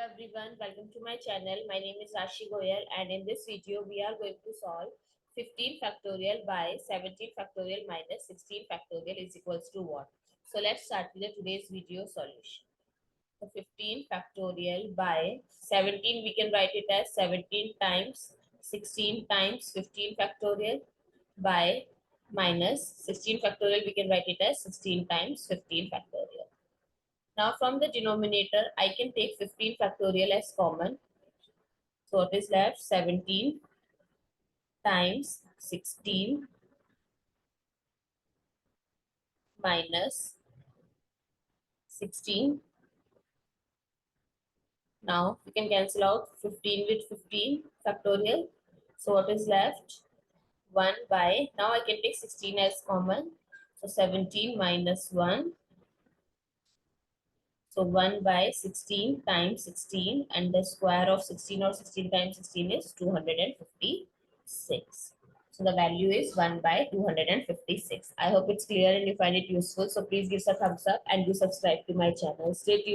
everyone, welcome to my channel. My name is Rashi Goel, and in this video we are going to solve 15 factorial by 17 factorial minus 16 factorial is equals to what? So let's start with today's video solution. So 15 factorial by 17, we can write it as 17 times 16 times 15 factorial by minus 16 factorial, we can write it as 16 times 15 factorial. Now from the denominator, I can take 15 factorial as common. So it is left 17 times 16 minus 16. Now we can cancel out 15 with 15 factorial. So what is left? 1 by, now I can take 16 as common. So 17 minus 1. So 1 by 16 times 16, and the square of 16 or 16 times 16 is 256. So the value is 1 by 256. I hope it's clear and you find it useful. So please give us a thumbs up and do subscribe to my channel. Stay tuned.